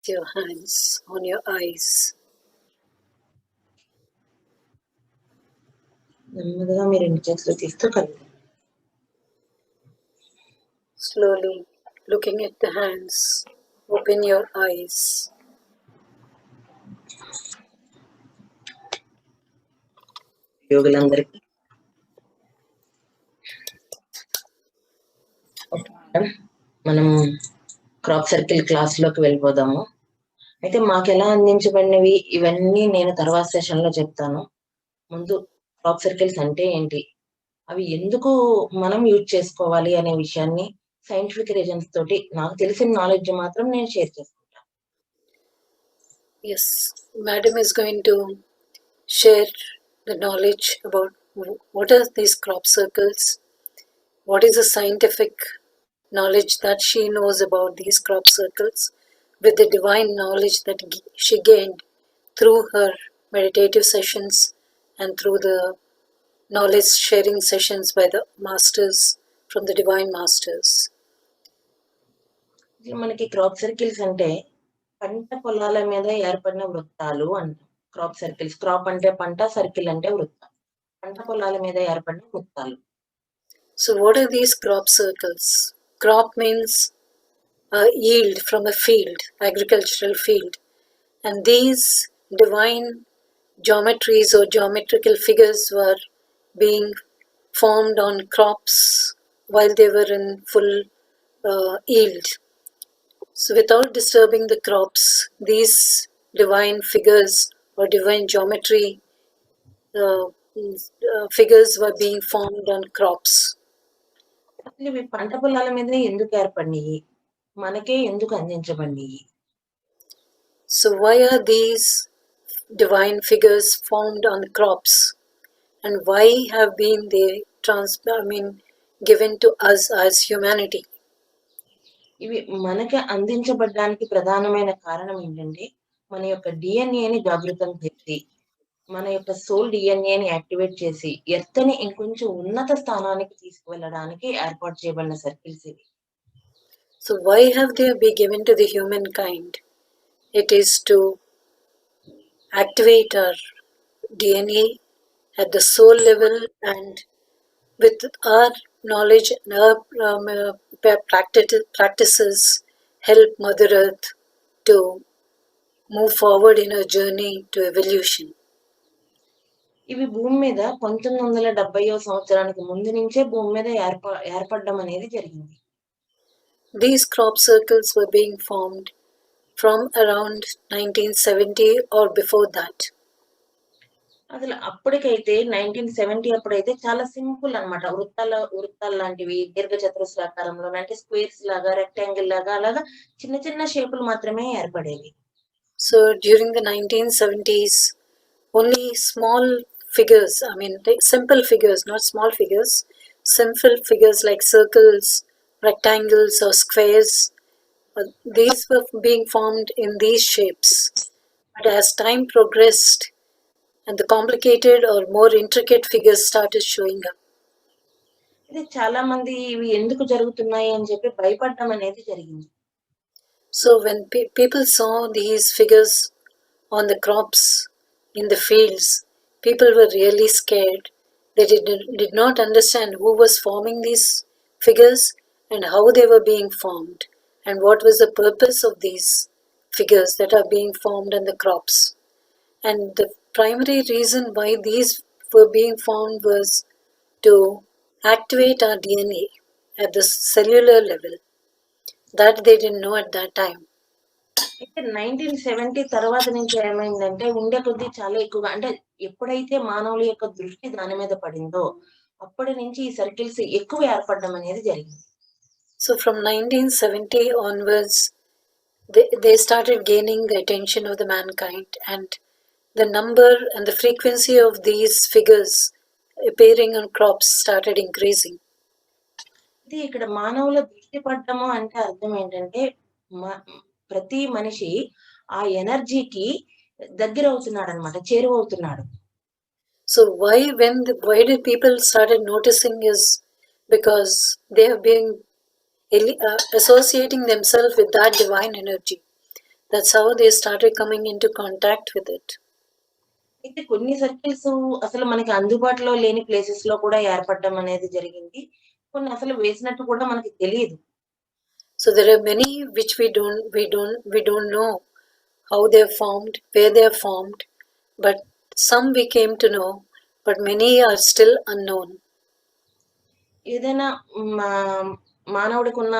your hands on your eyes. నెమ్మదిగా మీరు రెండు చేతులు తీస్తూ కలుగుతారు. Slowly looking at the hands, open your eyes. యోగులందరికీ మనం క్రాప్ సర్కిల్ క్లాస్ లోకి వెళ్ళిపోదాము. అయితే మాకు ఎలా అందించబడినవి ఇవన్నీ నేను తర్వాత సెషన్ లో చెప్తాను. ముందు క్రాప్ సర్కిల్స్ అంటే ఏంటి, అవి ఎందుకు మనం యూజ్ చేసుకోవాలి అనే విషయాన్ని సైంటిఫిక్ రీజన్స్ తోటి నాకు తెలిసిన నాలెడ్జ్ మాత్రం నేను షేర్ చేసుకుంటాను. Yes, Madam is going to share the knowledge about what are these crop circles, what is the scientific knowledge that she knows about these crop circles with the divine knowledge that she gained through her meditative sessions and through the knowledge sharing sessions by the masters from the divine masters. మనకి crop circles అంటే పంట పొలాల మీద ఏర్పడిన వృత్తాలు అంటాం. Crop circles, crop అంటే పంట, సర్కిల్ అంటే వృత్తం. పంట పొలాల మీద ఏర్పడిన వృత్తాలు. So what are these crop circles? Crop means yield from a field, agricultural field, and these divine geometries or geometrical figures were being formed on crops while they were in full yield. So without disturbing the crops, these divine figures or divine geometry figures were being formed on crops. ఇవి పంట పొలాల మీద ఎందుకు ఏర్పడినాయి, మనకే ఎందుకు అందించబడినాయి? So why are these divine figures formed on crops, and why have been they given to us as humanity? ఇవి మనకి అందించబడడానికి ప్రధానమైన కారణం ఏంటంటే మన యొక్క డిఎన్ఏని జాగృతం చేసి, మన యొక్క సోల్ డిఎన్ఏని యాక్టివేట్ చేసి ఎర్త్ని ఇంకొంచెం ఉన్నత స్థానానికి తీసుకువెళ్ళడానికి ఏర్పాటు చేయబడిన సర్కిల్స్ ఇవి. So why have they been given to the humankind? It is to activate our DNA at the soul level, and with our knowledge and our practices help Mother Earth to move forward in her journey to evolution. ఇవి భూమి మీద 1970వ సంవత్సరానికి ముందు నుంచే భూమి మీద ఏర్పడడం అనేది జరిగింది. These crop circles were being formed from around 1970 or before that. అసలు అప్పటికైతే 1970 అప్పుడైతే చాలా సింపుల్ అన్నమాట. వృత్తాలు లాంటివి దీర్ఘ చతురస్రాకారంలో అంటే స్క్వేర్స్ లాగా, రెక్టాంగిల్ లాగా అలాగా చిన్న చిన్న షేపులు మాత్రమే ఏర్పడేవి. So during the 1970s, only small figures, simple figures, not small figures, simple figures like circles, rectangles or squares, these were being formed in these shapes. But as time progressed and the complicated or more intricate figures started showing up, ఇది చాలా మంది ఇవి ఎందుకు జరుగుతున్నాయి అని చెప్పి భయపడడం అనేది జరిగింది. So when people saw these figures on the crops in the fields, people were really scared. They did not understand who was forming these figures and how they were being formed, and what was the purpose of these figures that are being formed in the crops. And the primary reason why these were being formed was to activate our DNA at the cellular level. That they didn't know at that time. అయితే 1970 తర్వాత నుంచి ఏమైందంటే ఉండే కొద్దీ చాలా ఎక్కువగా, అంటే ఎప్పుడైతే మానవుల యొక్క దృష్టి దాని మీద పడిందో అప్పటి నుంచి ఈ సర్కిల్స్ ఎక్కువ ఏర్పడడం అనేది జరిగింది. So from 1970 onwards, they started gaining the attention of the mankind, and the number and the frequency of these figures appearing on crops started increasing. ఇది ఇక్కడ మానవుల దృష్టి పడటము అంటే అర్థం ఏంటంటే ప్రతి మనిషి ఆ ఎనర్జీకి దగ్గర అవుతున్నాడు అన్నమాట, చేరువవుతున్నాడు. So why did people started noticing is because they have been associating themselves with that divine energy. That's how they started coming into contact with it. అయితే కొన్ని సర్కిల్స్ అసలు మనకి అందుబాటులో లేని ప్లేసెస్ లో కూడా ఏర్పడడం అనేది జరిగింది. కొన్ని అసలు వేసినట్టు కూడా మనకి తెలీదు. So there are many which we don't know how they are formed, where they are formed, but some we came to know, but many are still unknown. ఏదైనా మా మానవుడికున్న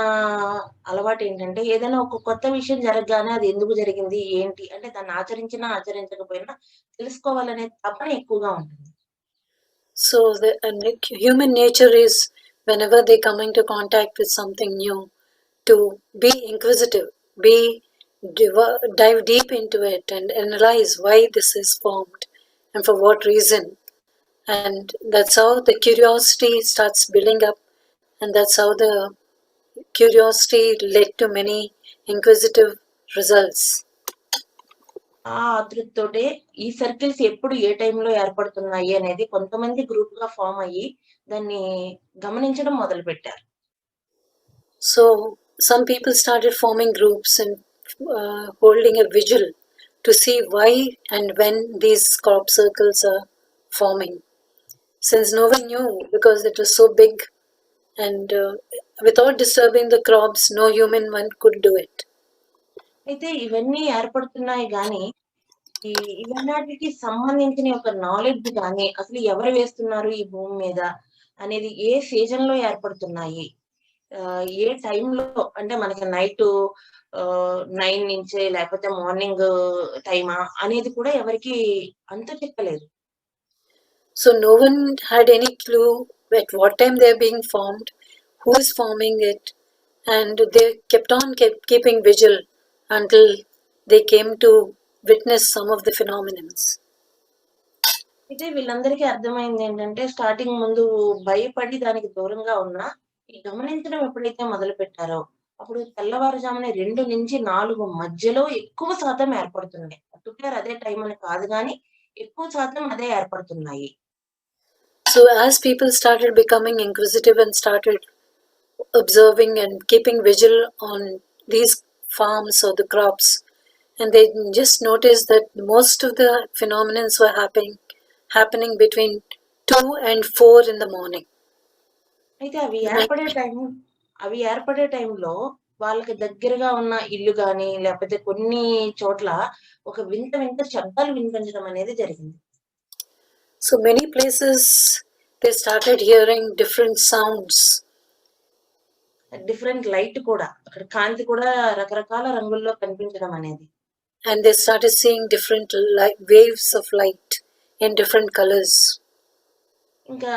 అలవాటేంటంటే, ఏదైనా ఒక కొత్త విషయం జరగగానే అది ఎందుకు జరిగింది? ఏంటి? అంటే దాన్ని ఆచరించినా, ఆచరించకపోయినా తెలుసుకోవాలనే తపన ఎక్కువగా ఉంటుంది. So the human nature is, whenever they come into contact with something new, to be inquisitive, dive deep into it and analyze why this is formed and for what reason. And that's how the curiosity starts building up, and that's how the curiosity led to many inquisitive results. ఆ ఆతృతతోటే ఈ circles ఎప్పుడు ఏ టైంలో ఏర్పడుతున్నాయి అనేది కొంతమంది గ్రూప్‌గా form అయ్యి దాన్ని గమనించడం మొదలుపెట్టారు. So some people started forming groups and holding a vigil to see why and when these crop circles are forming. Since no one knew, because it was so big, and without disturbing the crops, no human one could do it. అయితే ఇవన్నీ ఏర్పడుతున్నాయి గానీ, ఈ ఇవన్నాటికి సంబంధించిన ఒక knowledge గాని, అసలు ఎవరు వేస్తున్నారు ఈ భూమి మీద అనేది ఏ సీజన్‌లో ఏర్పడుతున్నాయి? ఏ టైంలో అంటే మనకి నైటు 9 నుంచే లేకపోతే మార్నింగ్ టైమా అనేది కూడా ఎవరికీ అంతు చిక్కలేదు. So no one had any clue at what time they're being formed, who is forming it, and they kept keeping vigil until they came to witness some of the phenomenons. అయితే వీళ్ళందరికీ అర్థమైందేంటంటే starting ముందు భయపడి దానికి దూరంగా ఉన్నా, ఈ గమనించడం ఎప్పుడైతే మొదలుపెట్టారో, అప్పుడు తెల్లవారుజామున 2-4 మధ్యలో ఎక్కువ శాతం ఏర్పడుతున్నాయి. పర్టిక్యులర్ అదే టైం అని కాదు గానీ, ఎక్కువ శాతం అదే ఏర్పడుతున్నాయి. So as people started becoming inquisitive and started observing and keeping vigil on these farms or the crops, and they just noticed that most of the phenomena were happening between 2 and 4 in the morning. అయితే Night. అవి ఏర్పడే టైంలో వాళ్ళకి దగ్గరగా ఉన్న ఇల్లు గాని, లేపోతే కొన్ని చోట్ల ఒక వింత వింత శబ్దాలు వినిపించడం అనేది జరిగింది. So many places they started hearing different sounds, different light కూడా అక్కడ కాంతి కూడా రకరకాల రంగుల్లో కనిపించడం అనేది. and they started seeing different waves of light in different colors. ఇంకా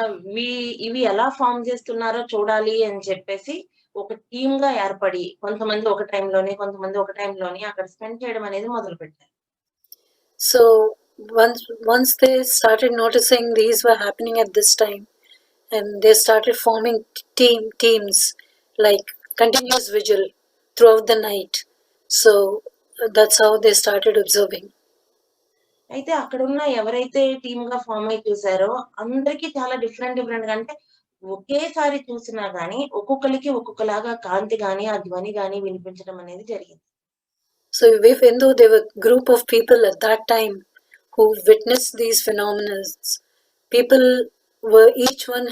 ఇవి ఎలా ఫార్మ్ చేస్తున్నారో చూడాలి అని చెప్పేసి ఒక టీమ్‌గా ఏర్పడి కొంతమంది ఒక టైంలోని, కొంతమంది ఒక టైంలోని అక్కడ స్పెండ్ చేయడం అనేది మొదలుపెట్టారు. So once they started noticing these were happening at this time, and they started forming teams like continuous vigil throughout the night. So that's how they started observing. అయితే అక్కడున్న ఎవరైతే టీమ్‌గా ఫార్మ్ అయ్యి చూసారో అందరికి చాలా డిఫరెంట్‌గా అంటే ఒకేసారి చూసినా గాని ఒక్కొక్కళ్ళకి ఒక్కొక్కలాగా కాంతి గాని, ఆ ధ్వని గాని వినిపించడం అనేది జరిగింది. So even though there were group of people at that time who witnessed these phenomena, people each one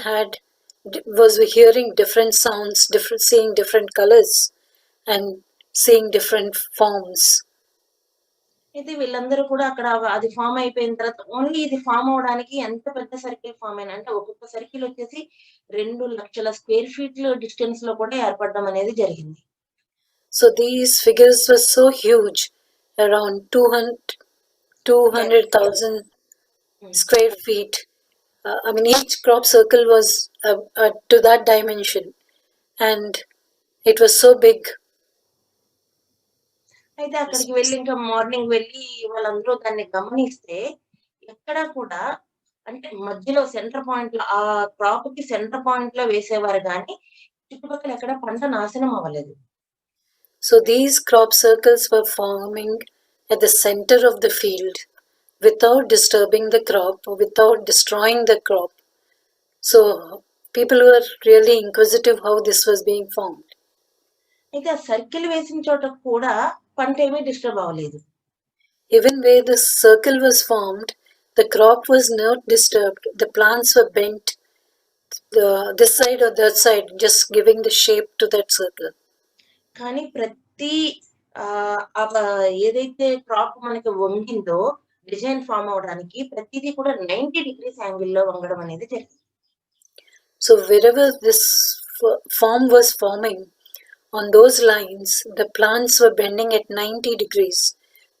was hearing different sounds, seeing different colors, and seeing different forms. అయితే వీళ్ళందరూ కూడా అక్కడ అది ఫార్మ్ అయిపోయిన తర్వాత ఓన్లీ ఇది form అవ్వడానికి ఎంత పెద్ద సర్కిల్ ఫార్మ్ అయినా అంటే ఒక్కొక్క సర్కిల్ వచ్చేసి 2,00,000 స్క్వేర్ ఫీట్‌లు డిస్టెన్స్‌లో కూడా ఏర్పడడం అనేది జరిగింది. So these figures were so huge, around 200,000 square feet. I mean, each crop circle was to that dimension, and it was so big. అయితే అక్కడికి వెళ్లి ఇంకా మార్నింగ్ వెళ్లి వాళ్ళందరూ దాన్ని గమనిస్తే ఎక్కడ కూడా అంటే మధ్యలో సెంటర్ పాయింట్‌లో ఆ క్రాప్‌కి సెంటర్ పాయింట్‌లో వేసేవారు గానీ చుట్టుపక్కల ఎక్కడ పంట నాశనం అవ్వలేదు. So these crop circles were forming at the center of the field without disturbing the crop or without destroying the crop. So people were really inquisitive how this was being formed. అయితే ఆ circle వేసిన చోట కూడా పంట ఏమీ disturb అవ్వలేదు. Even where the circle was formed, the crop was not disturbed. The plants were bent this side or that side, just giving the shape to that circle. కానీ ప్రతి ఏదైతే క్రాప్ మనకి వంగిందో డిజైన్ ఫార్మ్ అవ్వడానికి ప్రతిదీ కూడా 90 degrees యాంగిల్‌లో వంగడం అనేది జరిగింది. So wherever this form was forming, on those lines, the plants were bending at 90 degrees.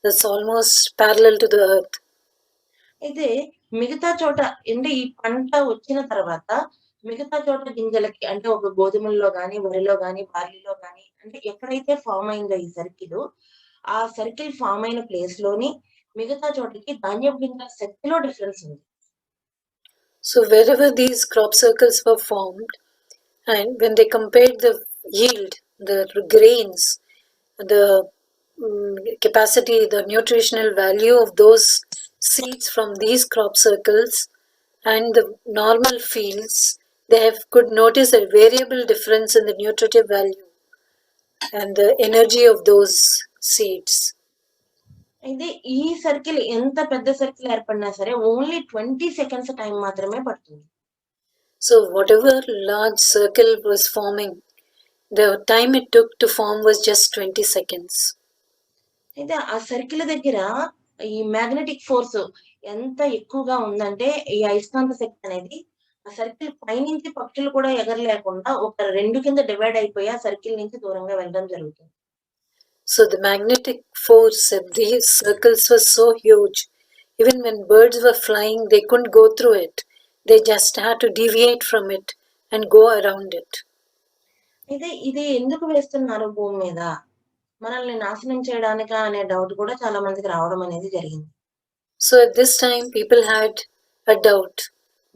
That's almost parallel to the earth. అయితే మిగతా చోట అంటే ఈ పంట వచ్చిన తర్వాత మిగతా చోట గింజలకి అంటే ఒక గోధుమల్లో గాని, వరిలో గాని, బార్లీలో గాని అంటే ఎక్కడైతే ఫార్మ్ అయిందో ఈ సర్కిల్, ఆ సర్కిల్ ఫార్మ్ అయిన ప్లేస్‌లోని మిగతా చోటకి ధాన్యపు గింజల శక్తిలో డిఫరెన్స్ ఉంది. So wherever these crop circles were formed, and when they compared the yield, the grains, the capacity, the nutritional value of those seeds from these crop circles and the normal fields, they could notice a variable difference in the nutritive value and the energy of those seeds. అయితే ఈ circle ఎంత పెద్ద circle ఏర్పడినా సరే only 20 seconds time మాత్రమే పడుతుంది. So whatever large circle was forming, the time it took to form was just 20 seconds. అయితే ఆ circle దగ్గర ఈ మ్యాగ్నెటిక్ ఫోర్స్ ఎంత ఎక్కువగా ఉందంటే ఈ అయస్కాంత శక్తి అనేది ఆ సర్కిల్ పైనుంచి పక్షులు కూడా ఎగరలేకుండా ఒక 2 కింద డివైడ్ అయిపోయి ఆ సర్కిల్ నుంచి దూరంగా వెళ్ళడం జరుగుతుంది. So the magnetic force at these circles was so huge. Even when birds were flying, they couldn't go through it. They just had to deviate from it and go around it. అయితే ఇది ఎందుకు వేస్తున్నారు భూమి మీద? మనల్ని నాశనం చేయడానికా అనే doubt కూడా చాలా మందికి రావడం అనేది జరిగింది. So at this time, people had a doubt.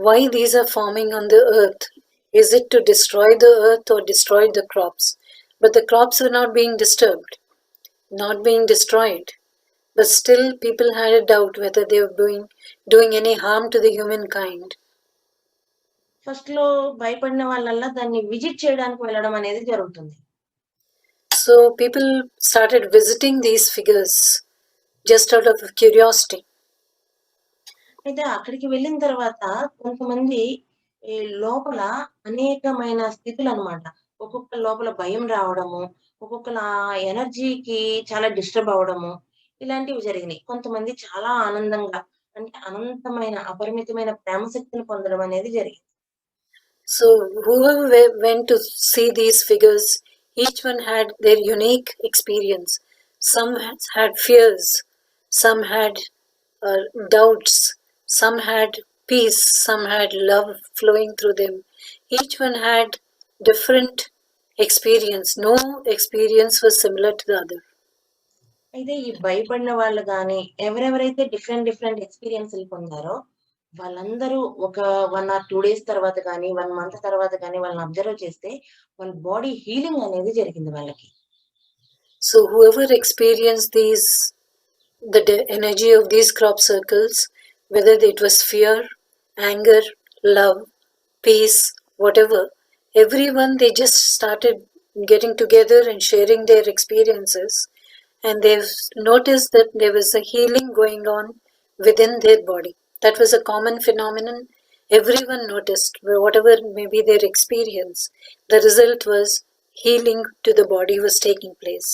Why these are forming on the earth? Is it to destroy the earth or destroy the crops? But the crops were not being disturbed, not being destroyed. But still, people had a doubt whether they were doing any harm to the humankind. ఫస్ట్‌లో భయపడిన వాళ్ళల్లా దాన్ని visit చేయడానికి వెళ్ళడం అనేది జరుగుతుంది. So people started visiting these figures just out of curiosity. అయితే అక్కడికి వెళ్ళిన తర్వాత కొంతమంది ఈ లోపల అనేకమైన స్థితులనమాట. ఒక్కొక్కళ్ళ లోపల భయం రావడము, ఒక్కొక్కళ్ళ ఎనర్జీకి చాలా డిస్టర్బ్ అవ్వడము, ఇలాంటివి జరిగినాయి. కొంతమంది చాలా ఆనందంగా అంటే అనంతమైన, అపరిమితమైన ప్రేమ శక్తిని పొందడం అనేది జరిగింది. So whoever went to see these figures, each one had their unique experience. Some had fears, some had doubts, some had peace, some had love flowing through them. Each one had different experience. No experience was similar to the other. అయితే ఈ భయపడిన వాళ్ళు గాని, ఎవరెవరైతే different ఎక్స్‌పీరియన్స్‌లు పొందారో వాళ్ళందరూ ఒక 1 are 2 days తర్వాత గాని, 1 మంత్ తర్వాత గాని వాళ్ళని అబ్జర్వ్ చేస్తే వాళ్ళ బాడీ హీలింగ్ అనేది జరిగింది వాళ్ళకి. So whoever experienced the energy of these crop circles, whether it was fear, anger, love, peace, whatever, everyone, they just started getting together and sharing their experiences, and they've noticed that there was a healing going on within their body. That was a common phenomenon. Everyone noticed, whatever may be their experience, the result was healing to the body was taking place.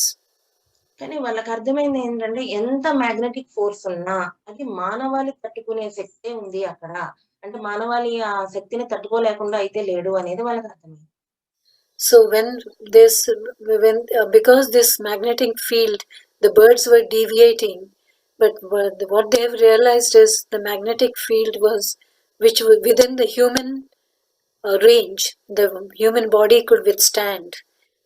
కానీ వాళ్ళకి అర్థమైంది ఏంటంటే ఎంత magnetic force ఉన్నా అది మానవాళి తట్టుకునే శక్తే ఉంది అక్కడ. అంటే మానవాళి ఆ శక్తిని తట్టుకోలేకుండా అయితే లేడు అనేది వాళ్ళకి అర్థమైంది. So because this magnetic field, the birds were deviating, but what they have realized is the magnetic field was which was within the human range, the human body could withstand.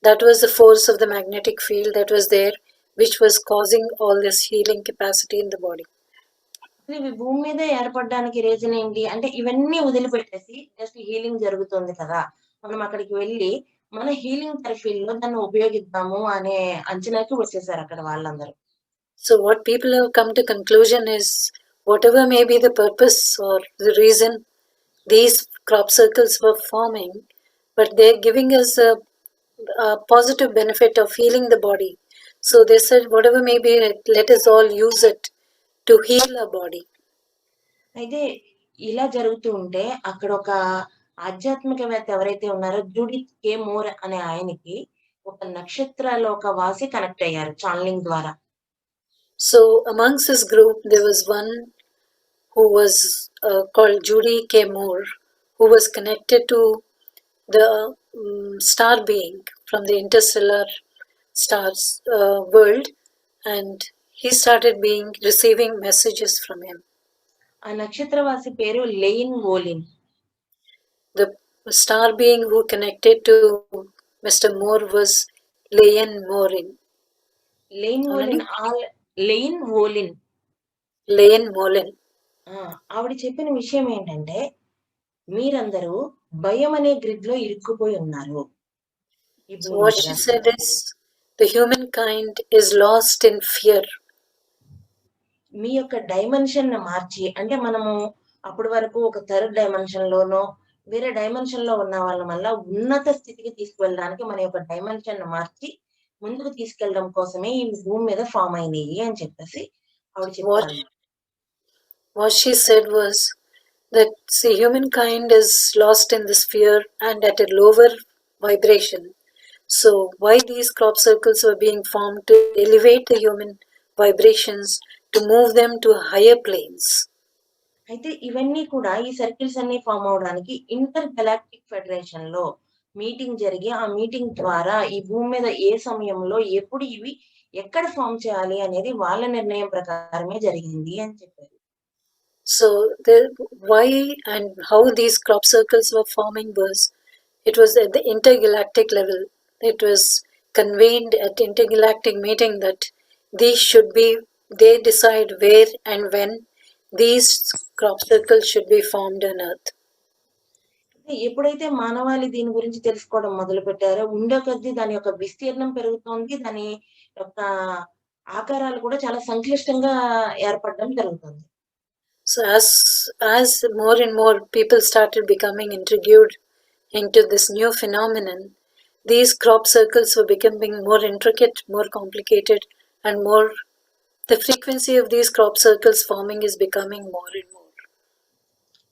That was the force of the magnetic field that was there, which was causing all this healing capacity in the body. ఇవి భూమి మీద ఏర్పడడానికి reason ఏంటి? అంటే ఇవన్నీ వదిలిపెట్టేసి just healing జరుగుతుంది కదా! మనం అక్కడికి వెళ్లి మన హీలింగ్ థెరపీలో దాన్ని ఉపయోగిద్దాము అనే అంచనాకి వచ్చేసారు అక్కడ వాళ్ళందరూ. So what people have come to conclusion is whatever may be the purpose or the reason these crop circles were forming, but they're giving us a positive benefit of healing the body. So they said, whatever may be, let us all use it to heal our body. అయితే ఇలా జరుగుతూ ఉంటే అక్కడ ఒక ఆధ్యాత్మికవేత్త ఎవరైతే ఉన్నారో Judith కే. మూర్ అనే ఆయనకి ఒక నక్షత్రాల ఒక వాసి కనెక్ట్ అయ్యారు ఛానలింగ్ ద్వారా. So amongst this group, there was one who was called Judy K. Moore, who was connected to the star being from the interstellar stars world, and he started receiving messages from him. ఆ నక్షత్రవాసి పేరు లెయిన్ Volyn. The star being who connected to Mr. Moore was Leon Morin. లెయిన్ Volyn. Leon Molin. ఆవిడ చెప్పిన విషయం ఏంటంటే, మీరందరూ భయం అనే grid లో ఇరుక్కుపోయి ఉన్నారు. So what she said is, the humankind is lost in fear. మీ యొక్క డైమెన్షన్ మార్చి, అంటే మనము అప్పటి వరకు ఒక థర్డ్ డైమెన్షన్ లోనో వేరే డైమెన్షన్ లో ఉన్న వాళ్ళ వల్ల ఉన్నత స్థితికి తీసుకువెళ్ళడానికి మన యొక్క డైమెన్షన్ మార్చి ముందుకు తీసుకెళ్ళడం కోసమే ఈ భూమి మీద ఫామ్ అయినాయి అని చెప్పేసి ఆవిడ చెప్పారు. What she said was that see, humankind is lost in this fear and at a lower vibration. So why these crop circles were being formed to elevate the human vibrations, to move them to higher planes. అయితే ఇవన్నీ కూడా ఈ circles అన్ని form అవడానికి inter galactic federation లో meeting జరిగి ఆ meeting ద్వారా ఈ భూమి మీద ఏ సమయంలో ఎప్పుడు ఇవి ఎక్కడ ఫామ్ చేయాలి అనేది వాళ్ళ నిర్ణయం ప్రకారమే జరిగింది అని చెప్పారు. So why and how these crop circles were forming was, it was at the intergalactic level. It was convened at intergalactic meeting that these should be, they decide where and when these crop circles should be formed on Earth. ఎప్పుడైతే మానవాళి దీని గురించి తెలుసుకోవడం మొదలు పెట్టారో ఉండే కొద్దీ దాని యొక్క విస్తీర్ణం పెరుగుతోంది, దాని యొక్క ఆకారాలు కూడా చాలా సంక్లిష్టంగా ఏర్పడడం జరుగుతుంది. So as more and more people started becoming intrigued into this new phenomenon, these crop circles were becoming more intricate, more complicated, and more, the frequency of these crop circles forming is becoming more and more.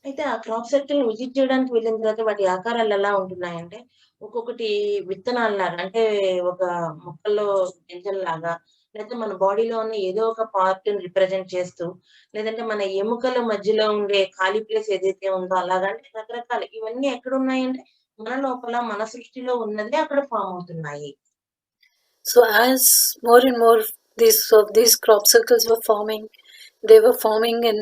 అయితే ఆ crop circle visit చేయడానికి వెళ్ళిన తర్వాత వాటి ఆకారాలు ఎలా ఉంటున్నాయంటే, ఒక్కొక్కటి విత్తనాల్లాగా, అంటే ఒక మొక్కల్లో గింజల్లాగా, లేకపోతే మన బాడీలో ఉన్న ఏదో ఒక పార్ట్ ని రిప్రజెంట్ చేస్తూ, లేదంటే మన ఎముకల మధ్యలో ఉండే ఖాళీ ప్లేస్ ఏదైతే ఉందో అలాగా, అంటే రకరకాలు ఇవన్నీ ఎక్కడ ఉన్నాయంటే మన లోపల మన సృష్టిలో ఉన్నది అక్కడ ఫామ్ అవుతున్నాయి. So as more and more these crop circles were forming, they were forming in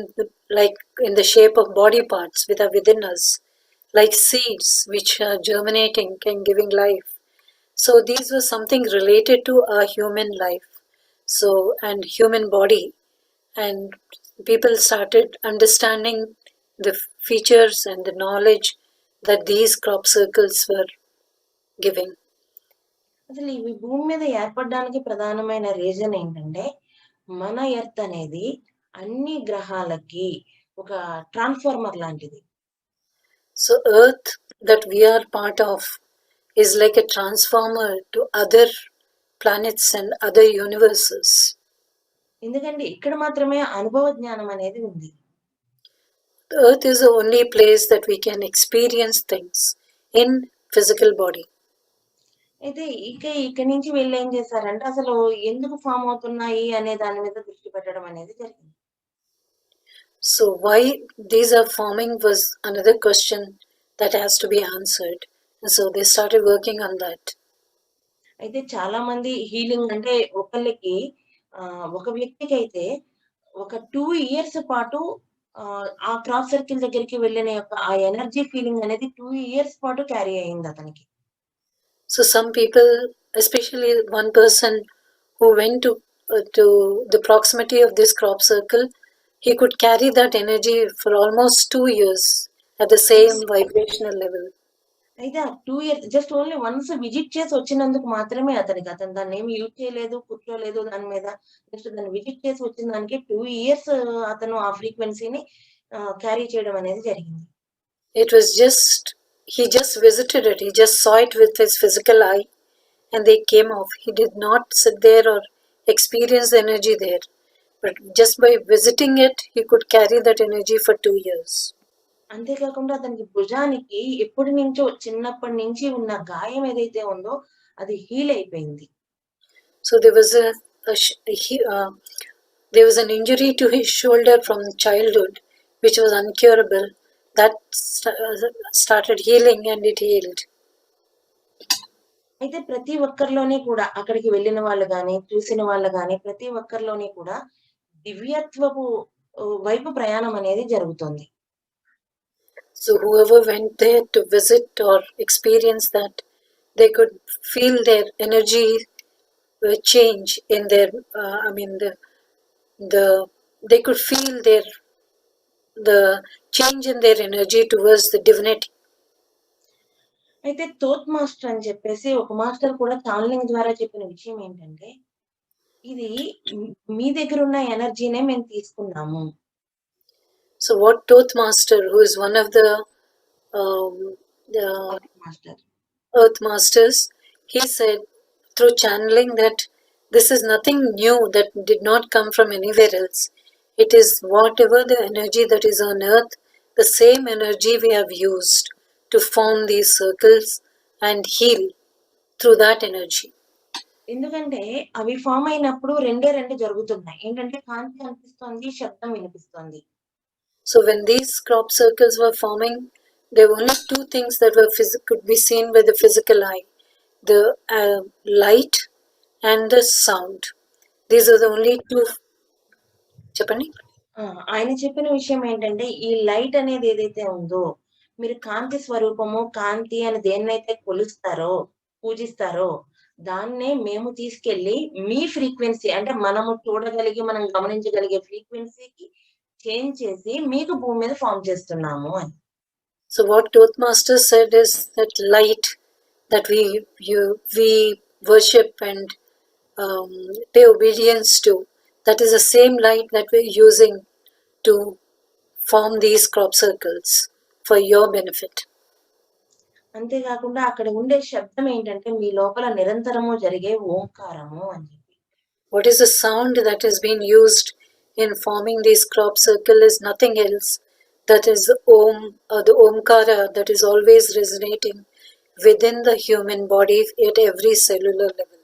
the shape of body parts within us, like seeds which are germinating and giving life. So these were something related to our human life, so and human body, and people started understanding the features and the knowledge that these crop circles were giving. అసలు ఇవి భూమి మీద ఏర్పడడానికి ప్రధానమైన reason ఏంటంటే, మన earth అనేది అన్ని గ్రహాలకి ఒక ట్రాన్స్ఫార్మర్ లాంటిది. So Earth that we are part of is like a transformer to other planets and other universes. ఎందుకంటే ఇక్కడ మాత్రమే అనుభవ జ్ఞానం అనేది ఉంది. Earth is the only place that we can experience things in physical body. అయితే ఇక్కడి నుంచి వెళ్ళి ఏం చేశారంటే, అసలు ఎందుకు ఫామ్ అవుతున్నాయి అనే దాని మీద దృష్టి పెట్టడం అనేది జరిగింది. So why these are forming was another question that has to be answered. And so they started working on that. అయితే చాలా మంది హీలింగ్ అంటే ఒకళ్ళకి ఒక వ్యక్తికి అయితే ఒక 2 years పాటు ఆ క్రాప్ సర్కిల్ దగ్గరికి వెళ్ళిన యొక్క ఆ ఎనర్జీ ఫీలింగ్ అనేది 2 years పాటు క్యారీ అయింది అతనికి. So some people, especially one person who went to the proximity of this crop circle, he could carry that energy for almost 2 years at the same vibrational level. అయితే ఆ 2 years just only once visit చేసి వచ్చినందుకు మాత్రమే అతను దాన్ని ఏమి use చేయలేదు, కూర్చోలేదు దాని మీద. జస్ట్ దాన్ని విజిట్ చేసి వచ్చిన దానికి 2 years అతను ఆ ఫ్రీక్వెన్సీని క్యారీ చేయడం అనేది జరిగింది. It was he just visited it, he just saw it with his physical eye and they came off. He did not sit there or experience the energy there. But just by visiting it, he could carry that energy for 2 years. అంతేకాకుండా అతనికి భుజానికి ఎప్పటి నుంచో చిన్నప్పటి నుంచి ఉన్న గాయం ఏదైతే ఉందో అది హీల్ అయిపోయింది. So there was there was an injury to his shoulder from childhood, which was incurable. That started healing, and it healed. అయితే ప్రతి ఒక్కరిలోని కూడా అక్కడికి వెళ్ళిన వాళ్ళు గాని, చూసిన వాళ్ళు గాని ప్రతి ఒక్కరిలోని కూడా దివ్యత్వపు వైపు ప్రయాణం అనేది జరుగుతుంది. So whoever went there to visit or experience that, they could feel their energy change in their. They could feel the change in their energy towards the divinity. అయితే తోత్ మాస్టర్ అని చెప్పేసి ఒక మాస్టర్ కూడా ఛానలింగ్ ద్వారా చెప్పిన విషయం ఏంటంటే, ఇది మీ దగ్గర ఉన్న ఎనర్జీనే మేము తీసుకున్నాము. So what Toth Master, who is one of the master Earth Masters, he said through channeling that this is nothing new that did not come from anywhere else. It is whatever the energy that is on earth, the same energy we have used to form these circles and heal through that energy. ఎందుకంటే అవి form అయినప్పుడు రెండే జరుగుతున్నాయి. ఏంటంటే కాంతి కనిపిస్తోంది, శబ్దం వినిపిస్తోంది. So when these crop circles were forming, there were only two things that could be seen with the physical eye: the light and the sound. These are the only two. చెప్పండి. ఆయన చెప్పిన విషయం ఏంటంటే, ఈ లైట్ అనేది ఏదైతే ఉందో, మీరు కాంతి స్వరూపము, కాంతి అని దేన్నైతే కొలుస్తారో, పూజిస్తారో, దాన్నే మేము తీసుకెళ్ళి మీ ఫ్రీక్వెన్సీ అంటే మనము చూడగలిగి, మనం గమనించగలిగే ఫ్రీక్వెన్సీకి చేంజ్ చేసి మీకు భూమి మీద ఫార్మ్ చేస్తున్నాము అని. So what Tothmaster said is that light that we worship and pay obedience to, that is the same light that we're using to form these crop circles for your benefit. అంతేకాకుండా అక్కడ ఉండే శబ్దం ఏంటంటే మీ లోపల నిరంతరము జరిగే ఓంకారము అని చెప్పి. What is the sound that is being used in forming these crop circle is nothing else. That is the Om or the Omkara that is always resonating within the human body at every cellular level.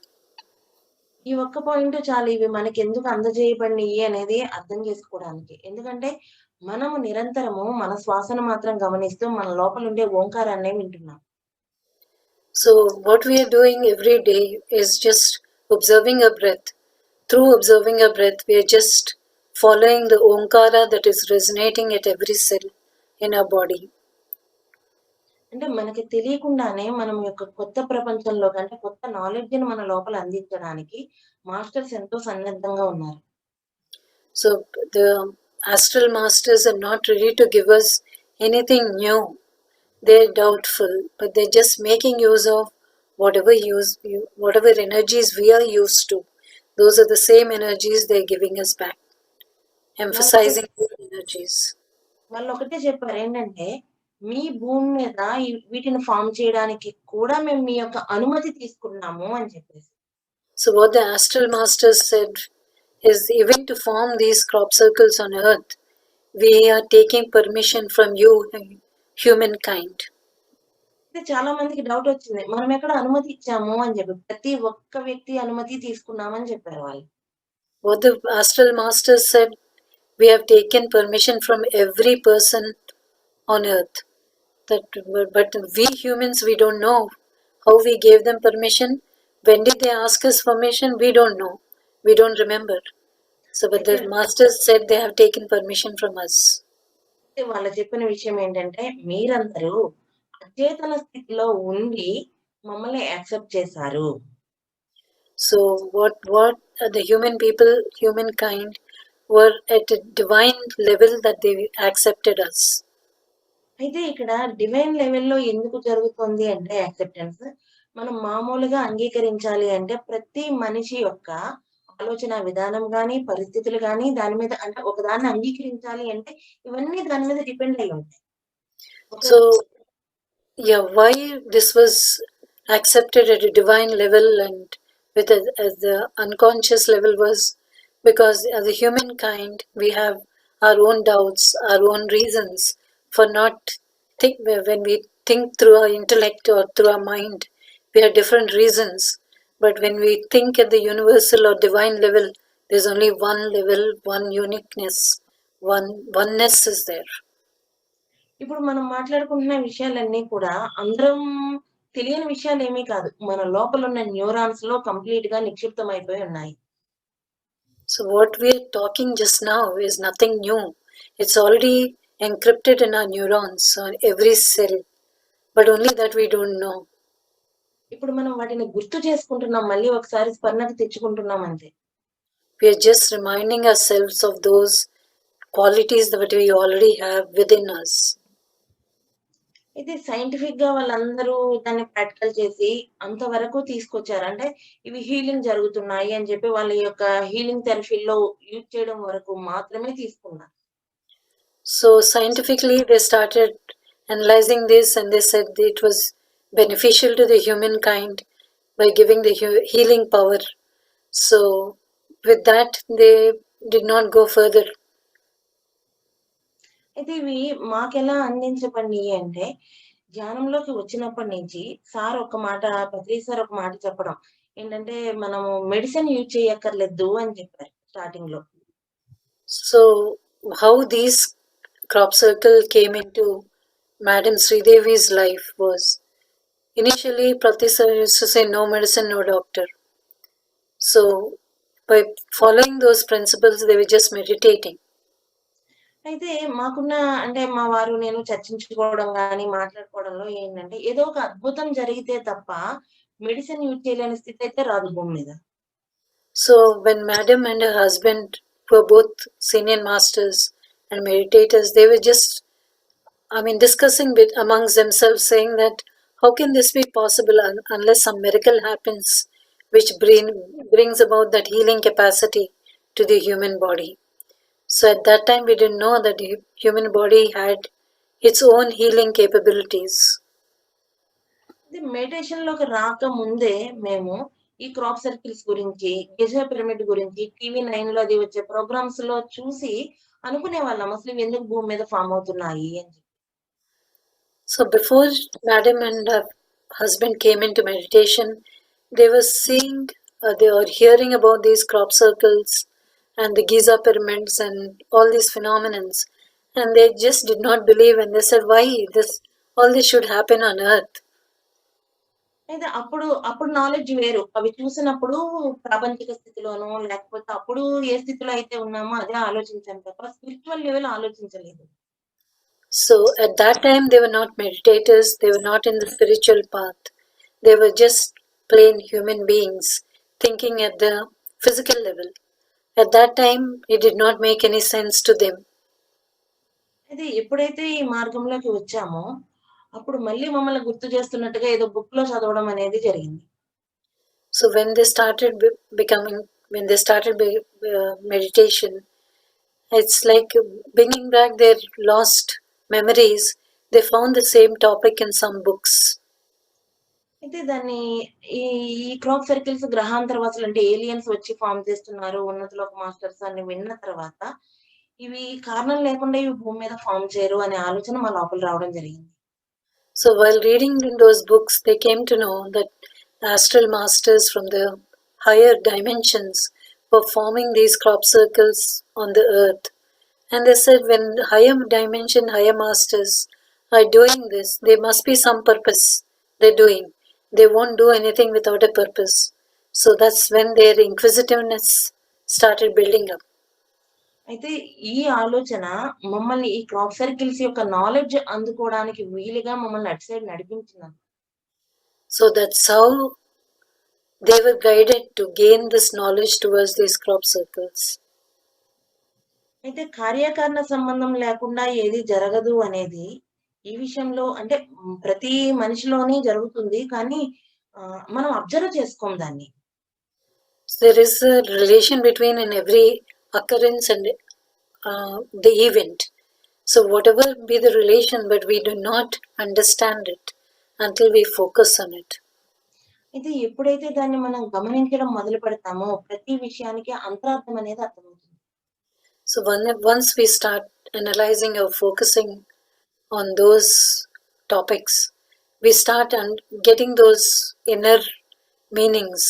ఈ ఒక్క point చాలు ఇవి మనకి ఎందుకు అందజేయబడినవి అనేది అర్థం చేసుకోవడానికి. ఎందుకంటే మనము నిరంతరము మన శ్వాసను మాత్రం గమనిస్తూ మన లోపల ఉండే ఓంకారాన్ని వింటున్నాం. So what we are doing every day is just observing our breath. Through observing our breath, we are just following the Omkara that is resonating at every cell in our body. అంటే మనకి తెలియకుండానే మనం యొక్క కొత్త ప్రపంచంలో అంటే కొత్త నాలెడ్జ్‌ని మన లోపల అందించడానికి మాస్టర్స్ ఎంతో సన్నద్ధంగా ఉన్నారు. So the astral masters are not ready to give us anything new. They're doubtful, but they're just making use of whatever energies we are used to. Those are the same energies they're giving us back, emphasizing those energies. వాళ్ళు ఒకటే చెప్పారు ఏంటంటే, మీ భూమి మీద వీటిని form చేయడానికి కూడా మేము మీ యొక్క అనుమతి తీసుకున్నాము అని చెప్పేసి. So what the astral masters said is, even to form these crop circles on earth, we are taking permission from you, humankind. చాలా మందికి డౌట్ వచ్చింది. మనం ఎక్కడ అనుమతి ఇచ్చాము అని చెప్పి. ప్రతి ఒక్క వ్యక్తి అనుమతి తీసుకున్నామని చెప్పారు వాళ్ళు. What the astral masters said, we have taken permission from every person on earth. But we humans, we don't know how we gave them permission. When did they ask us permission? We don't know. We don't remember. So, but the masters said they have taken permission from us. వాళ్ళు చెప్పిన విషయం ఏంటంటే, మీరందరూ అచేతన స్థితిలో ఉండి మమ్మల్ని accept చేశారు. So what the humankind were at a divine level that they accepted us. అయితే ఇక్కడ డివైన్ లెవెల్‌లో ఎందుకు జరుగుతుంది అంటే యాక్సెప్టెన్స్, మనం మామూలుగా అంగీకరించాలి అంటే ప్రతి మనిషి యొక్క ఆలోచన విధానం గాని, పరిస్థితులు గాని దాని మీద అంటే ఒకదాన్ని అంగీకరించాలి అంటే ఇవన్నీ దాని మీద డిపెండ్ అయి ఉంటాయి. So yeah, why this was accepted at a divine level and with as the unconscious level was because as a humankind we have our own doubts, our own reasons for not think when we think through our intellect or through our mind, we have different reasons. But when we think at the universal or divine level, there's only one level, one uniqueness, oneness is there. ఇప్పుడు మనం మాట్లాడుకుంటున్న విషయాలన్నీ కూడా అందరం తెలియని విషయాలేమీ కాదు. మన లోపలున్న న్యూరాన్స్‌లో కంప్లీట్‌గా నిక్షిప్తమైపోయి ఉన్నాయి. So what we're talking just now is nothing new. It's already encrypted in our neurons on every cell, but only that we don't know. ఇప్పుడు మనం వాటిని గుర్తు చేసుకుంటున్నాం. మళ్ళీ ఒకసారి స్మరణకు తెచ్చుకుంటున్నాం అంతే. We are just reminding ourselves of those qualities that we already have within us. ఇది సైంటిఫిక్‌గా వాళ్ళందరూ దాన్ని ప్రాక్టికల్ చేసి అంతవరకు తీసుకొచ్చారు. అంటే ఇవి హీలింగ్ జరుగుతున్నాయి అని చెప్పి వాళ్ళ యొక్క హీలింగ్ థెరపీలో యూజ్ చేయడం వరకు మాత్రమే తీసుకున్నారు. So scientifically they started analyzing this and they said it was beneficial to the humankind by giving the healing power. So with that they did not go further. అయితే ఇవి మాకెలా అందించబడినియి అంటే, ధ్యానంలోకి వచ్చినప్పటి నుంచి సార్ ఒక మాట, పత్రి సార్ ఒక మాట చెప్పడం. ఏంటంటే, మనము మెడిసిన్ యూజ్ చేయక్కర్లేదు అని చెప్పారు స్టార్టింగ్‌లో. So how these crop circle came into Madam Sridevi's life was initially Prati sir used to say no medicine, no doctor. So by following those principles they were just meditating. అయితే మాకున్న అంటే మా వారు నేను చర్చించుకోవడం గాని, మాట్లాడుకోవడంలో ఏంటంటే, ఏదో ఒక అద్భుతం జరిగితే తప్ప మెడిసిన్ యూజ్ చేయలేని స్థితి అయితే రాదు భూమి మీద. So when Madam and her husband were both senior masters and meditators, they were just, discussing amongst themselves, saying that how can this be possible unless some miracle happens, which brings about that healing capacity to the human body. So at that time, we didn't know that the human body had its own healing capabilities. ఇది మెడిటేషన్‌లోకి రాకముందే మేము ఈ crop circles గురించి, Giza pyramid గురించి టీవీ9లో అది వచ్చే ప్రోగ్రామ్స్‌లో చూసి అనుకునేవాళ్ళం. అసలు ఇవి ఎందుకు భూమి మీద ఫార్మ్ అవుతున్నాయి అని చెప్పి. So before Madam and her husband came into meditation, they were seeing, they were hearing about these crop circles and the Giza pyramids and all these phenomenons, and they just did not believe, and they said, "Why all this should happen on Earth?" అయితే అప్పుడు knowledge వేరు. అవి చూసినప్పుడు ప్రాపంచిక స్థితిలోనో, లేకపోతే అప్పుడు ఏ స్థితిలో అయితే ఉన్నామో అదే ఆలోచించాం తప్ప స్పిరిచ్యువల్ లెవెల్ ఆలోచించలేదు. So at that time, they were not meditators, they were not in the spiritual path. They were just plain human beings thinking at the physical level. At that time, it did not make any sense to them. అయితే ఎప్పుడైతే ఈ మార్గంలోకి వచ్చామో, అప్పుడు మళ్ళీ మమ్మల్ని గుర్తు చేస్తున్నట్టుగా ఏదో బుక్‌లో చదవడం అనేది జరిగింది. So when they started meditation, it's like bringing back their lost memories. They found the same topic in some books. అయితే దాన్ని ఈ ఈ క్రాప్ సర్కిల్స్ గ్రహాంతరవాసులు అంటే ఏలియన్స్ వచ్చి ఫార్మ్ చేస్తున్నారు. ఉన్నతలోక మాస్టర్స్ అని విన్న తర్వాత, ఇవి కారణం లేకుండా ఇవి భూమి మీద ఫార్మ్ చేయరు అనే ఆలోచన మా లోపల రావడం జరిగింది. So while reading in those books, they came to know that astral masters from the higher dimensions were forming these crop circles on the earth. And they said when higher dimension, higher masters are doing this, there must be some purpose they're doing. They won't do anything without a purpose. So that's when their inquisitiveness started building up. అయితే ఈ ఆలోచన మమ్మల్ని ఈ crop circles యొక్క knowledge అందుకోవడానికి వీలుగా మమ్మల్ని అటు సైడ్ నడిపించింది. So that's how they were guided to gain this knowledge towards these crop circles. అయితే కార్యకారణ సంబంధం లేకుండా ఏది జరగదు అనేది ఈ విషయంలో అంటే ప్రతి మనిషిలోని జరుగుతుంది. కానీ మనం అబ్జర్వ్ చేసుకోం దాన్ని. There is a relation between in every occurrence and the event. So whatever be the relation, but we do not understand it until we focus on it. అయితే ఎప్పుడైతే దాన్ని మనం గమనించడం మొదలు పెడతామో ప్రతి విషయానికి అంతరార్థం అనేది అర్థమవుతుంది. So once we start analyzing or focusing on those topics, we start getting those inner meanings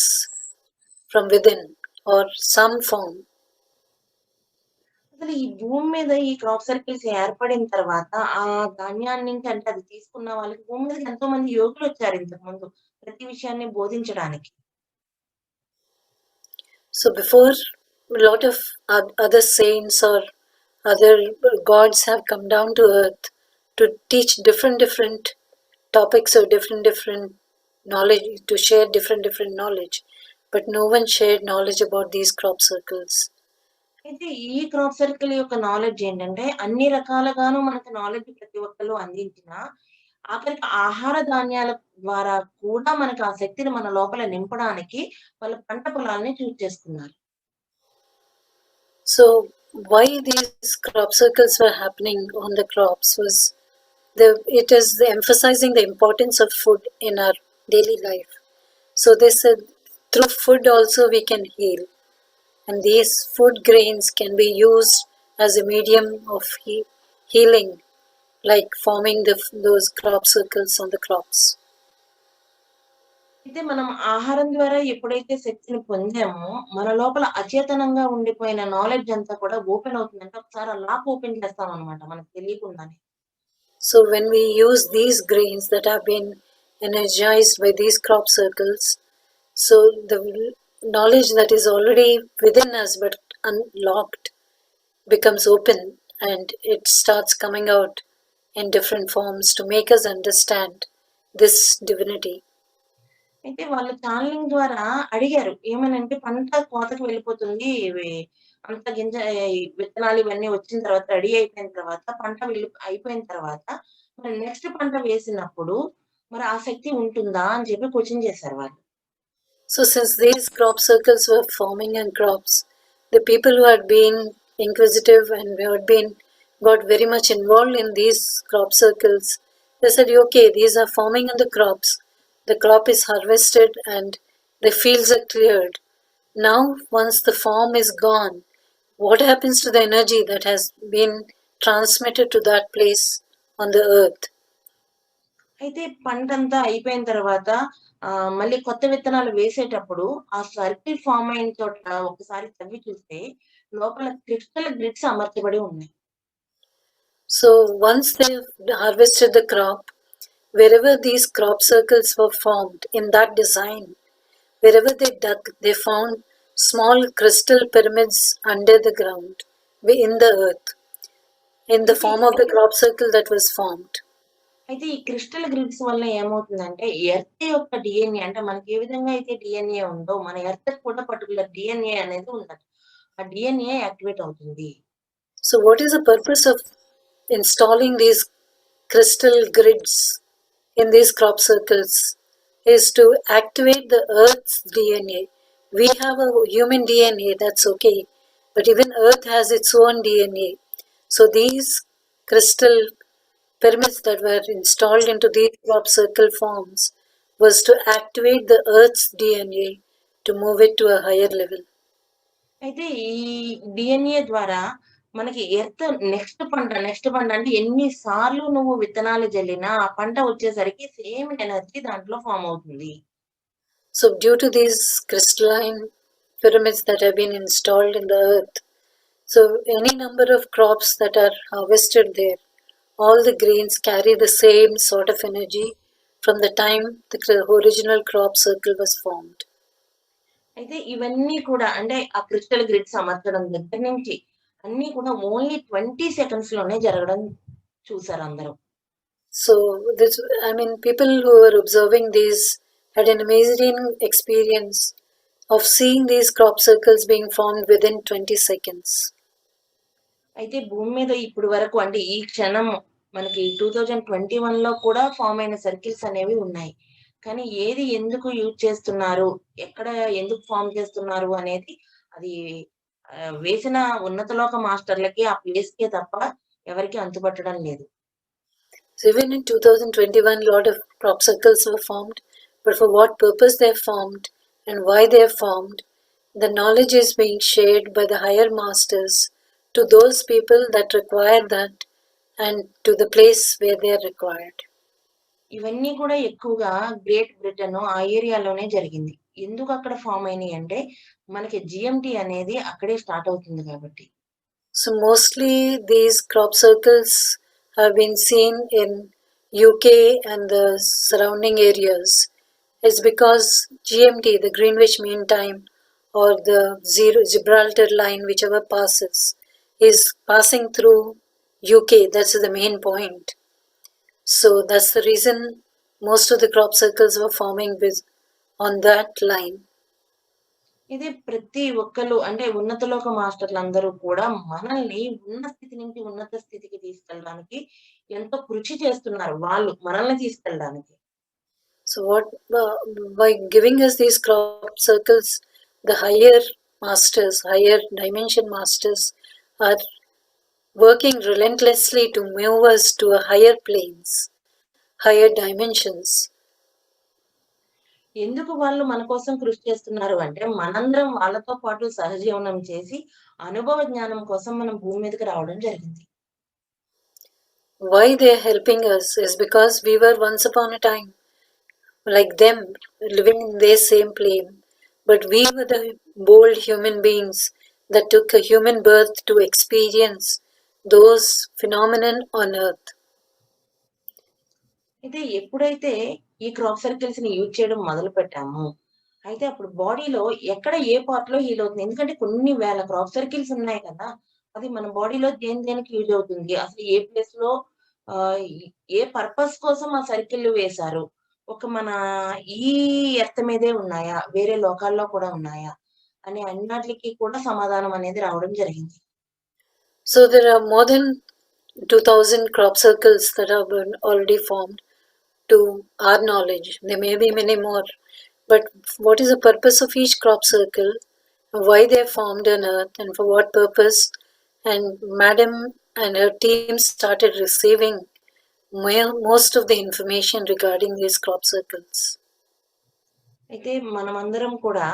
from within or some form. అసలు ఈ భూమి మీద ఈ క్రాప్ సర్కిల్స్ ఏర్పడిన తర్వాత ఆ ధాన్యాన్ని నుంచి అంటే అది తీసుకున్న వాళ్ళకి భూమి మీదకి ఎంతో మంది యోగులొచ్చారు ఇంతకుముందు ప్రతి విషయాన్ని బోధించడానికి. So before, a lot of other saints or other gods have come down to earth to teach different topics or different knowledge, to share different knowledge, but no one shared knowledge about these crop circles. అయితే ఈ crop circle యొక్క knowledge ఏంటంటే అన్ని రకాలుగాను మనకు knowledge ప్రతి ఒక్కళ్ళు అందించినా, ఆఖరికి ఆహార ధాన్యాల ద్వారా కూడా మనకు ఆ శక్తిని మన లోపల నింపడానికి వాళ్ళ పంట పొలాల్ని చూజ్ చేసుకున్నారు. So why these crop circles were happening on the crops was it is emphasizing the importance of food in our daily life. So they said through food also we can heal, and these food grains can be used as a medium of healing, like forming those crop circles on the crops. అయితే మనం ఆహారం ద్వారా ఎప్పుడైతే శక్తిని పొందామో, మన లోపల అచేతనంగా ఉండిపోయిన knowledge అంతా కూడా ఓపెన్ అవుతుంది. అంటే ఒకసారి ఆ లాక్ ఓపెన్ చేస్తామనమాట మనకు తెలియకుండానే. So when we use these grains that have been energized by these crop circles, so the knowledge that is already within us but unlocked becomes open, and it starts coming out in different forms to make us understand this divinity. అయితే వాళ్ళు ఛానెలింగ్ ద్వారా అడిగారు. ఏమనంటే పంట కోతకి వెళ్ళిపోతుంది. అంత విత్తనాలు ఇవన్నీ వచ్చిన తర్వాత రెడీ అయిపోయిన తర్వాత పంట అయిపోయిన తర్వాత మరి నెక్స్ట్ పంట వేసినప్పుడు మరి ఆ శక్తి ఉంటుందా అని చెప్పి క్వెషన్ చేశారు వాళ్ళు. So since these crop circles were forming in crops, the people who had been inquisitive and who had been got very much involved in these crop circles, they said, okay, these are forming in the crops. The crop is harvested and the fields are cleared. Now, once the form is gone, what happens to the energy that has been transmitted to that place on the earth? అయితే పంటంతా అయిపోయిన తర్వాత మళ్ళీ కొత్త విత్తనాలు వేసేటప్పుడు ఆ circle form అయిన చోట ఒకసారి తవ్వి చూస్తే లోపల క్రిస్టల్ గ్రిడ్స్ అమర్చబడి ఉన్నాయి. So once they've harvested the crop, wherever these crop circles were formed in that design, wherever they dug, they found small crystal pyramids under the ground, in the earth, in the form of the crop circle that was formed. అయితే ఈ crystal grids వల్ల ఏమవుతుందంటే earth యొక్క DNA అంటే మనకి ఏ విధంగా అయితే DNA ఉందో మన ఎర్త్ కూడా పర్టికులర్ డిఎన్ఏ అనేది ఉందట. ఆ డిఎన్ఏ యాక్టివేట్ అవుతుంది. So what is the purpose of installing these crystal grids in these crop circles? Is to activate the earth's DNA. We have a human DNA, that's okay, but even earth has its own DNA. So these crystal pyramids that were installed into these crop circle forms was to activate the earth's DNA to move it to a higher level. అయితే ఈ DNA ద్వారా మనకి earth next పంట అంటే ఎన్ని సార్లు నువ్వు విత్తనాలు జల్లినా ఆ పంట వచ్చేసరికి సేమ్ ఎనర్జీ దాంట్లో ఫామ్ అవుతుంది. So due to these crystalline pyramids that have been installed in the earth, so any number of crops that are harvested there, all the grains carry the same sort of energy from the time the original crop circle was formed. అయితే ఇవన్నీ కూడా అంటే ఆ crystal grids అమర్చడం దగ్గర నుంచి అన్నీ కూడా ఓన్లీ 20 సెకండ్స్ లోనే జరగడం చూసారు అందరూ. So this, I mean, people who were observing these had an amazing experience of seeing these crop circles being formed within 20 seconds. అయితే భూమి మీద ఇప్పుడు వరకు అంటే ఈ క్షణం మనకి 2021లో కూడా ఫామ్ అయిన సర్కిల్స్ అనేవి ఉన్నాయి. కానీ ఏది ఎందుకు యూజ్ చేస్తున్నారు, ఎక్కడ ఎందుకు ఫార్మ్ చేస్తున్నారు అనేది అది వేసిన ఉన్నతలోక మాస్టర్లకి ఆ ప్లేస్‌కే తప్ప ఎవరికీ అంతుపట్టడం లేదు. So even in 2021, a lot of crop circles were formed, but for what purpose they are formed and why they are formed. The knowledge is being shared by the higher masters to those people that require that and to the place where they are required. ఇవన్నీ కూడా ఎక్కువగా great Britain ఆ ఏరియాలోనే జరిగింది. ఎందుకు అక్కడ form అయినాయి అంటే, మనకి జీఎంటీ అనేది అక్కడే స్టార్ట్ అవుతుంది కాబట్టి. So mostly these crop circles have been seen in UK and the surrounding areas. It's because GMT, the Greenwich Mean Time, or the Gibraltar line, whichever passes, is passing through UK. That's the main point. So that's the reason most of the crop circles were forming on that line. ఇది ప్రతి ఒక్కళ్ళు అంటే ఉన్నత లోక మాస్టర్లందరూ కూడా మనల్ని ఉన్న స్థితి నుంచి ఉన్నత స్థితికి తీసుకెళ్ళడానికి ఎంతో కృషి చేస్తున్నారు. వాళ్ళు మనల్ని తీసుకెళ్ళడానికి. So what by giving us these crop circles, the higher masters, higher dimension masters are working relentlessly to move us to a higher planes, higher dimensions. ఎందుకు వాళ్ళు మన కోసం కృషి చేస్తున్నారు అంటే, మనందరం వాళ్ళతో పాటు సహజీవనం చేసి, అనుభవ జ్ఞానం కోసం మనం భూమి మీదకి రావడం జరిగింది. Why they are helping us is because we were once upon a time like them, living in their same plane, but we were the bold human beings that took a human birth to experience those phenomenon on earth. అయితే ఎప్పుడైతే ఈ crop సర్కిల్స్‌ని use చేయడం మొదలుపెట్టామో, అయితే అప్పుడు బాడీలో ఎక్కడ ఏ పార్ట్‌లో heal అవుతుంది. ఎందుకంటే కొన్ని వేల క్రాప్ సర్కిల్స్ ఉన్నాయి కదా! అది మన బాడీలో దేనికి యూజ్ అవుతుంది. అసలు ఏ ప్లేస్‌లో ఆహ్, ఏ పర్పస్ కోసం ఆ సర్కిల్ వేశారు. ఒక మన ఈ ఎర్త్ మీదే ఉన్నాయా? వేరే లోకాల్లో కూడా ఉన్నాయా? అనే అన్నిట్లికి కూడా సమాధానం అనేది రావడం జరిగింది. So there are more than 2000 crop circles that have been already formed to our knowledge. There may be many more, but what is the purpose of each crop circle, why they are formed on earth, and for what purpose? And Madam and her team started receiving most of the information regarding these crop circles. అయితే మనమందరం కూడా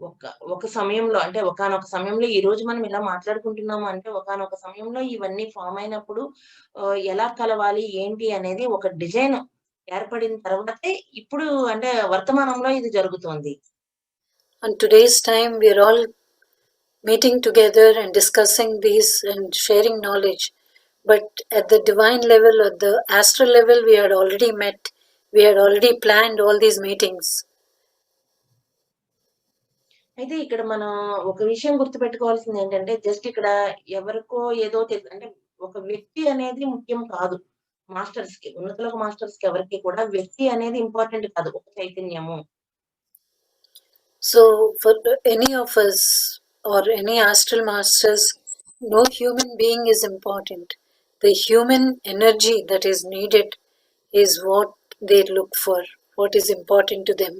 ఒక ఒక సమయంలో అంటే ఒకానొక సమయంలో ఈరోజు మనం ఇలా మాట్లాడుకుంటున్నాము అంటే ఒకానొక సమయంలో ఇవన్నీ ఫార్మ్ అయినప్పుడు ఎలా కలవాలి ఏంటి అనేది ఒక డిజైన్ ఏర్పడిన తర్వాతే ఇప్పుడు అంటే వర్తమానంలో ఇది జరుగుతోంది. On today's time, we are all meeting together and discussing these and sharing knowledge. But at the divine level or the astral level, we had already met. We had already planned all these meetings. అయితే ఇక్కడ మనం ఒక విషయం గుర్తుపెట్టుకోవాల్సింది ఏంటంటే just ఇక్కడ ఎవరికో ఏదో అంటే ఒక వ్యక్తి అనేది ముఖ్యం కాదు. మాస్టర్స్‌కి ఉన్నతలోక మాస్టర్స్‌కి ఎవరికీ కూడా వ్యక్తి అనేది ఇంపార్టెంట్ కాదు. ఒక చైతన్యము. So for any of us or any astral masters, no human being is important. The human energy that is needed is what they look for, what is important to them.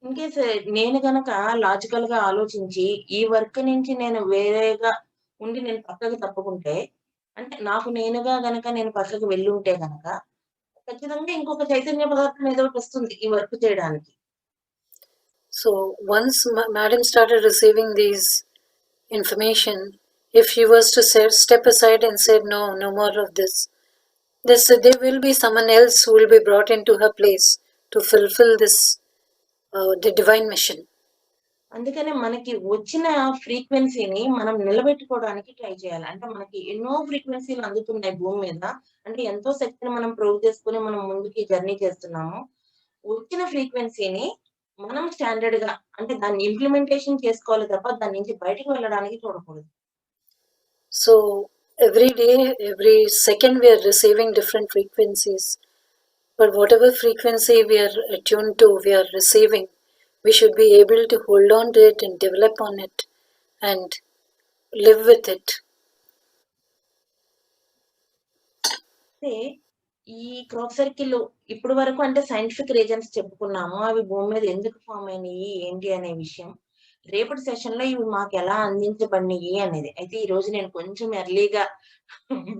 In case నేను గనక లాజికల్‌గా ఆలోచించి, ఈ work నుంచి నేను వేరేగా ఉండి నేను పక్కకి తప్పుకుంటే, అంటే నాకు నేనుగా గనక నేను పక్కకి వెళ్ళుంటే గనక, ఖచ్చితంగా ఇంకొక చైతన్య పదార్థం ఏదో ఒకటొస్తుంది ఈ వర్క్ చేయడానికి. So once Madam started receiving these information, if she was to step aside and say, no, no more of this, there will be someone else who will be brought into her place to fulfill this the divine mission. అందుకనే మనకి వచ్చిన ఫ్రీక్వెన్సీని మనం నిలబెట్టుకోవడానికి try చేయాలి. అంటే మనకి ఎన్నో ఫ్రీక్వెన్సీలు అందుతున్నాయి భూమి మీద. అంటే ఎంతో శక్తిని మనం ప్రూవ్ చేసుకొని మనం ముందుకి జర్నీ చేస్తున్నాము. వచ్చిన ఫ్రీక్వెన్సీని మనం స్టాండర్డ్‌గా అంటే దాన్ని ఇంప్లిమెంటేషన్ చేసుకోవాలి తప్ప దాని నుంచి బయటికి వెళ్ళడానికి చూడకూడదు. So every day, every second, we are receiving different frequencies. But whatever frequency we are attuned to, we are receiving, we should be able to hold on to it and develop on it and live with it. అయితే ఈ crop circle ఇప్పటి వరకు అంటే scientific reasons చెప్పుకున్నాము. అవి భూమి మీద ఎందుకు ఫార్మ్ అయినాయి, ఏంటి అనే విషయం. రేపటి సెషన్‌లో ఇవి మాకెలా అందించబడినియి అనేది. అయితే ఈరోజు నేను కొంచెం ఎర్లీగా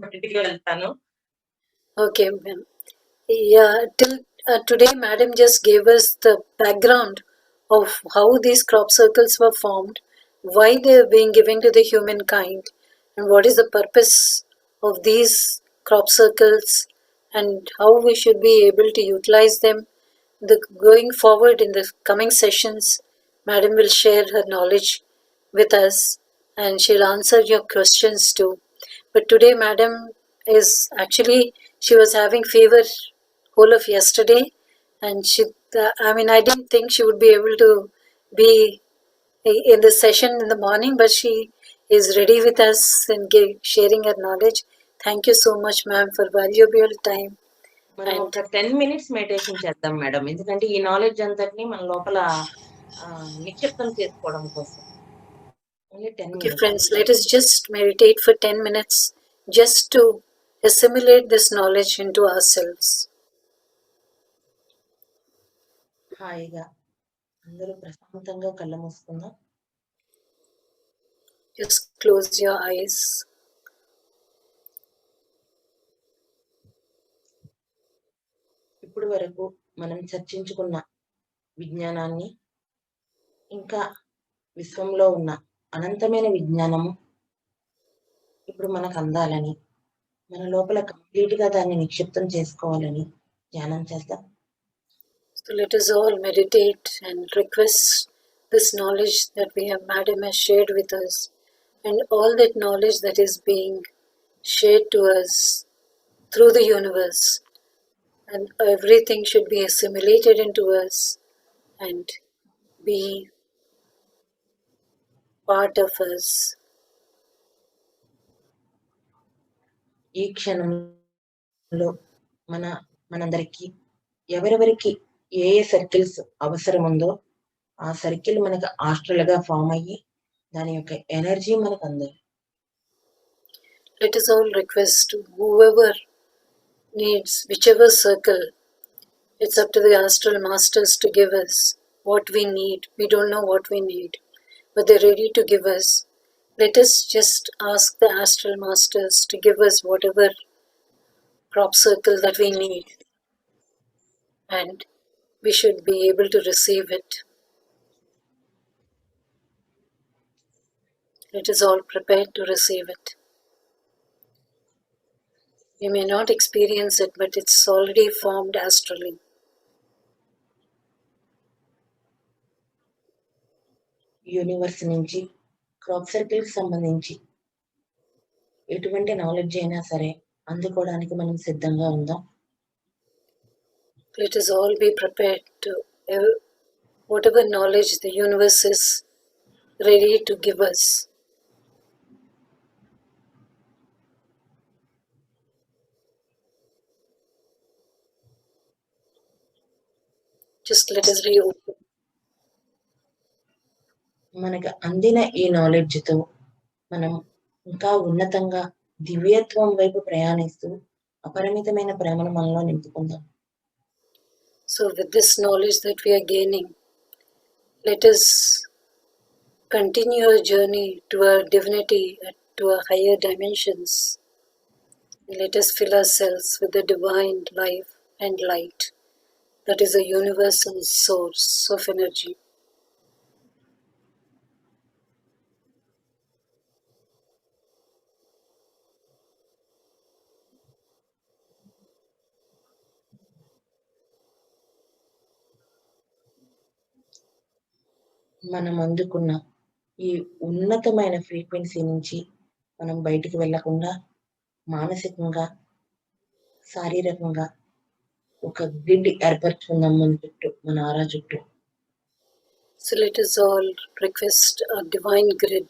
బయటికి వెళ్తాను. Okay, ma'am. Yeah, till today Madam just gave us the background of how these crop circles were formed, why they are being given to the humankind, and what is the purpose of these crop circles, and how we should be able to utilize them. Going forward in the coming sessions, Madam will share her knowledge with us and she'll answer your questions too. But today, Madam is actually, she was having fever whole of yesterday, and I didn't think she would be able to be in the session in the morning, but she is ready with us and sharing her knowledge. Thank you so much, ma'am, for valuable time. మనం And ఒక 10 minutes meditation చేద్దాం madam, ఎందుకంటే ఈ knowledge అంతటిని మన లోపల నిక్షిప్తం చేసుకోవడం కోసం. Only 10 okay, minutes. friends, let us just meditate for 10 minutes just to assimilate this knowledge into ourselves. హాయిగా అందరూ ప్రశాంతంగా కళ్ళు మూసుకుందాం. Just close your eyes. ఇప్పటి వరకు మనం చర్చించుకున్న విజ్ఞానాన్ని, ఇంకా విశ్వంలో ఉన్న అనంతమైన విజ్ఞానము ఇప్పుడు మనకు అందాలని, మన లోపల కంప్లీట్ గా దాన్ని నిక్షిప్తం చేసుకోవాలని ధ్యానం చేద్దాం. So let us all meditate and request this knowledge that Madam has shared with us, and all that knowledge that is being shared to us through the universe, and everything should be assimilated into us and be part of us. ఈ క్షణంలో మనందరికి ఎవరెవరికి ఏ circles అవసరం ఉందో ఆ circle మనకు astral గా form అయ్యి దాని యొక్క ఎనర్జీ మనకు అందాలి. Let us all request whoever needs whichever circle, it's up to the astral masters to give us what we need. We don't know what we need, but they're ready to give us. Let us just ask the astral masters to give us whatever crop circle that we need, and we should be able to receive it. Let us all prepare to receive it. We may not experience it, but it's already formed astrally. Universe నుంచి crop circle కి సంబంధించి ఎటువంటి knowledge అయినా సరే అందుకోవడానికి మనం సిద్ధంగా ఉందాం. Let us all be prepared to whatever knowledge the universe is ready to give us. Just let us reopen. మనకు అందిన ఈ నాలెడ్జ్ తో మనం ఇంకా ఉన్నతంగా దివ్యత్వం వైపు ప్రయాణిస్తూ అపరిమితమైన ప్రేమను మనలో నింపుకుందాం. So with this knowledge that we are gaining, let us continue our journey to our divinity, to our higher dimensions. Let us fill ourselves with the divine life and light that is a universal source of energy. మనం అందుకున్న ఈ ఉన్నతమైన frequency నుంచి మనం బయటికి వెళ్ళకుండా మానసికంగా, శారీరకంగా ఒక గ్రిడ్ ఏర్పరచుకుందాం మన చుట్టూ, మన ఆరా చుట్టూ. So let us all request a divine grid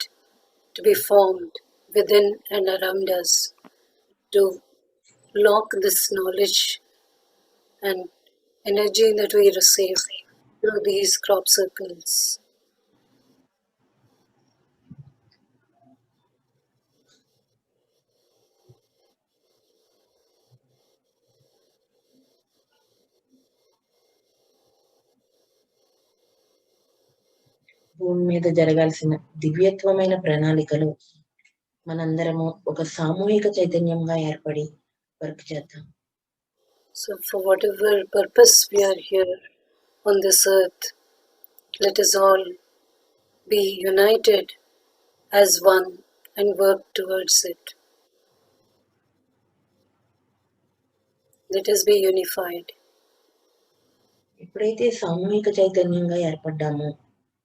to be formed within and around us to lock this knowledge and energy that we receive through these crop circles. భూమి మీద జరగాల్సిన దివ్యత్వమైన ప్రణాళికలు మనందరము ఒక సామూహిక చైతన్యంగా ఏర్పడి వర్క్ చేద్దాం. So, for whatever purpose we are here on this earth, let us all be united as one and work towards it. Let us be unified. ఎప్పుడైతే సామూహిక చైతన్యంగా ఏర్పడ్డామో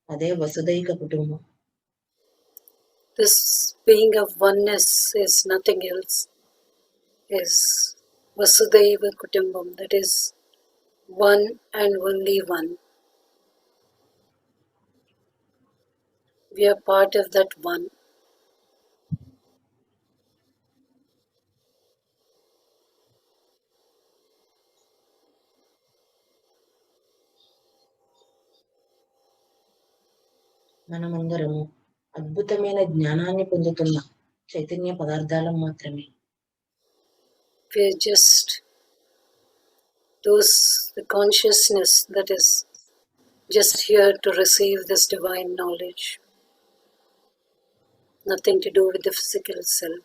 అదే వసుదైక కుటుంబం. This being of oneness is nothing else, is Vasudhaiva Kutumbam, that is one and only one. We are part of that one. మనమందరము అద్భుతమైన జ్ఞానాన్ని పొందుతున్న చైతన్య పదార్థాలం మాత్రమే. We are just the consciousness that is just here to receive this divine knowledge. Nothing to do with the physical self.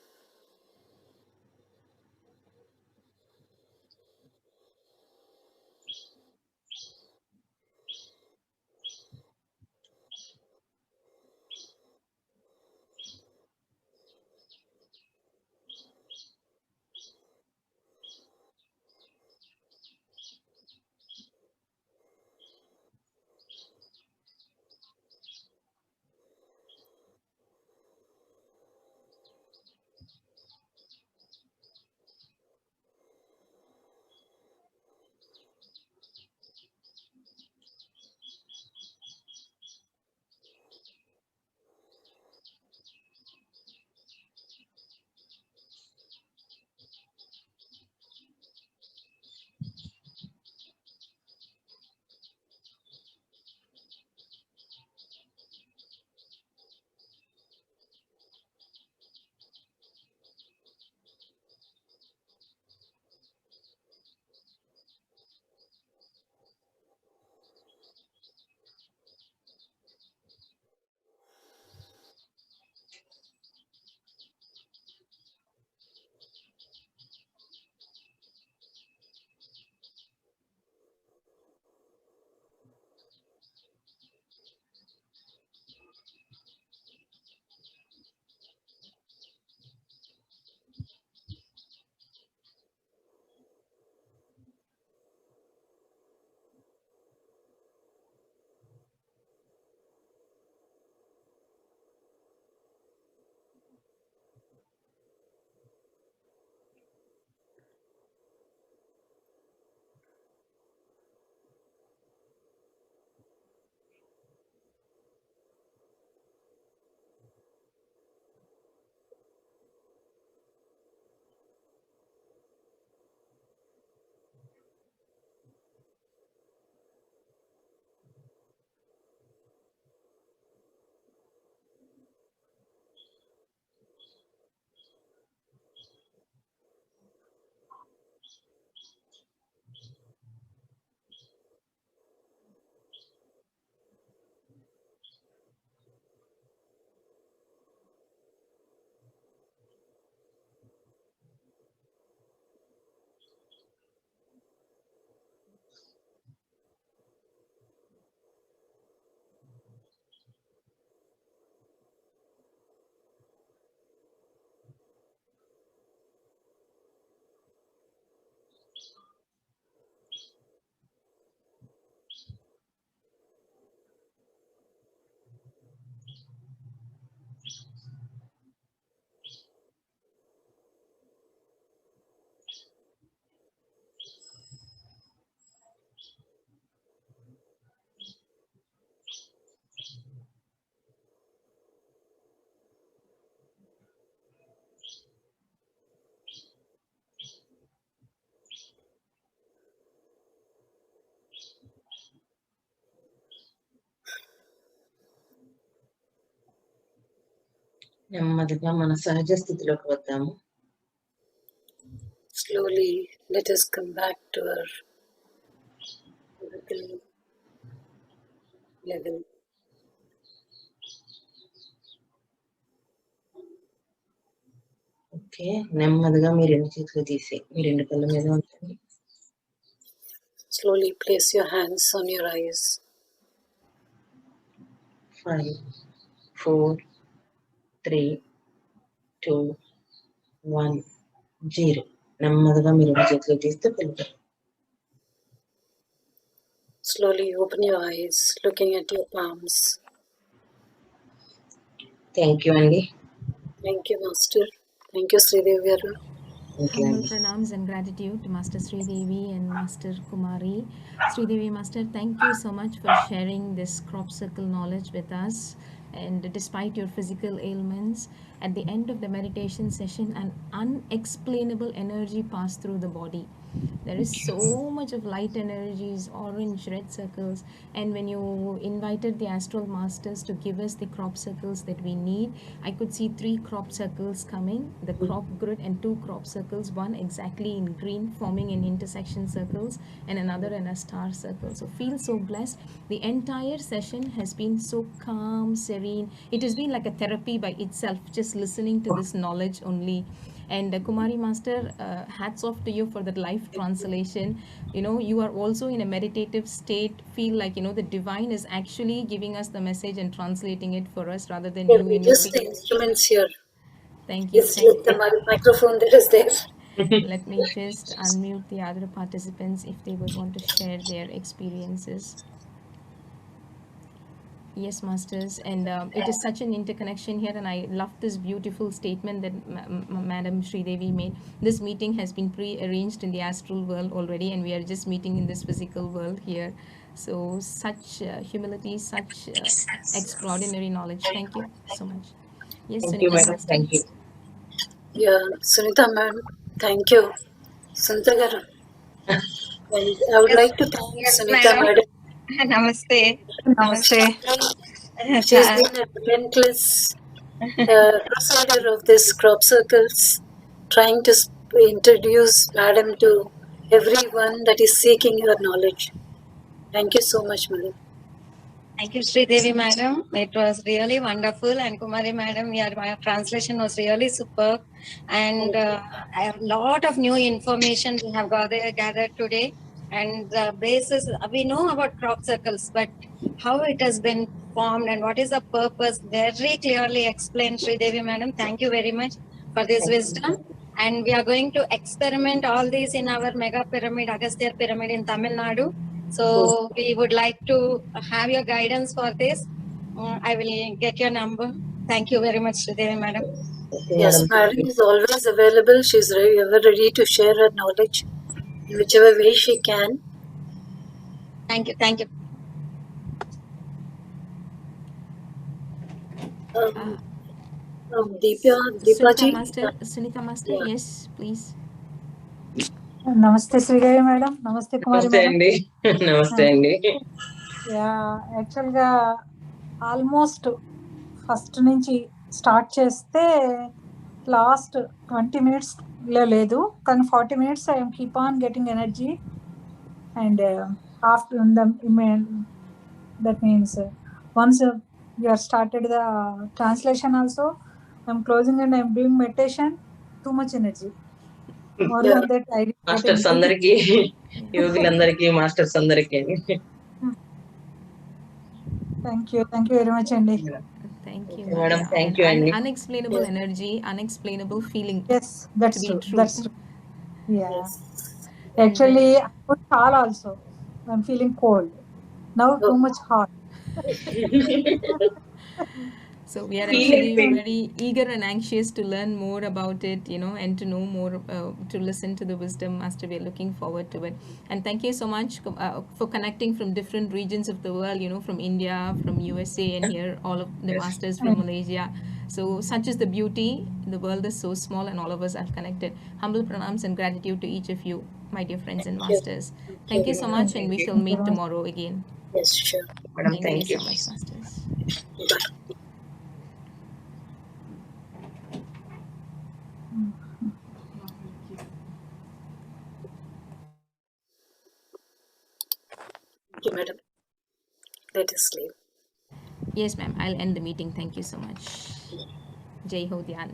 నెమ్మదిగా మన సహజ స్థితిలోకి వద్దాము. Slowly, let us come back to our physical level. Okay, నెమ్మదిగా మీ రెండు చేతులు తీసి మీ రెండు కళ్ళ మీద ఉంచండి. Slowly place your hands on your eyes. 5, 4, 3, 2, 1, 0. నెమ్మదిగా మీరు చేతులు తీస్తే పిల్లలు. Slowly open your eyes, looking at your palms. Thank you అండి. Thank you, Master. Thank you, Sridevi garu. Thank you Humble అండి. pranams and gratitude to Master Sridevi and Master Kumari. Sridevi Master, thank you so much for sharing this crop circle knowledge with us. And despite your physical ailments, at the end of the meditation session, an unexplainable energy passed through the body. There is so much of light energies, orange, red circles, and when you invited the astral masters to give us the crop circles that we need, I could see 3 crop circles coming, the crop grid, and 2 crop circles, one exactly in green forming in intersection circles and another in a star circle. So feel so blessed. The entire session has been so calm, serene. It has been like a therapy by itself, just listening to this knowledge only. And Kumari Master, hats off to you for that live translation. You know, you are also in a meditative state, feel like, you know, the divine is actually giving us the message and translating it for us rather than Yeah, you we in just the between. instruments here. Thank you. It's like the microphone that is there. Let me just unmute the other participants if they would want to share their experiences. Yes, Masters, and it is such an interconnection here, and I love this beautiful statement that Madam Sridevi made. This meeting has been pre-arranged in the astral world already, and we are just meeting in this physical world here. So, such humility, such extraordinary knowledge. Thank you so much. Yes, thank you Sunita madam. Master. Thank you. Yeah, Sunita ma'am, thank you. Sunita garu. And I would Yes, like to thank yes, Sunita madam. madam. Namaste. Namaste. She's been a relentless crusader of this crop circles, trying to introduce Madam to everyone that is seeking your knowledge. Thank you so much, madam. Thank you, Sridevi madam. It was really wonderful. And Kumari madam, your translation was really superb. And I have a lot of new information we have gathered today. And the basis, we know about crop circles, but how it has been formed and what is the purpose, very clearly explained, Sridevi madam. Thank you very much for this wisdom. And we are going to experiment all these in our mega pyramid, Agastya pyramid in Tamil Nadu. So we would like to have your guidance for this. I will get your number. Thank you very much, Sridevi madam. Yes, madam is always available. She's ever ready to share her knowledge in whichever way she can. Thank you. Thank you. Deepaji. Sunita Master, Yeah. yes, please. నమస్తే Sridevi madam, నమస్తే కుమారి నమస్తే madam. అండి. నమస్తే అండి. యాక్చువల్గా almost first నుంచి start చేస్తే last 20 minutesలో లేదు, కానీ 40 minutes I'm keep on getting energy. And after that means once you are started the translation also I'm closing and I'm doing meditation, too much energy. More than that, I didn't get masters anything. అందరికి, యోగులందరికీ, masters అందరికీ. Thank you very much, Andy. Thank you, Madam. Thank you, Andy. Unexplainable energy, unexplainable feeling. Yes, that's To be true. true. That's true. Yeah. Yes. Actually, I put hot also. I'm feeling cold. Now too much hot. So we are Feel actually it. very eager and anxious to learn more about it, you know, and to know more, to listen to the wisdom, Master. We are looking forward to it. And thank you so much for connecting from different regions of the world, you know, from India, from USA, and here all of the masters from Malaysia. So such is the beauty. The world is so small and all of us are connected. Humble pranams and gratitude to each of you, my dear friends and masters. Thank you so much, and we shall meet tomorrow again. Yes, sure. Madam, thank you. So much, masters. Bye. Thank you, madam. Let us leave. Yes, ma'am. I'll end the meeting. Thank you so much. Jai Ho Dhyan.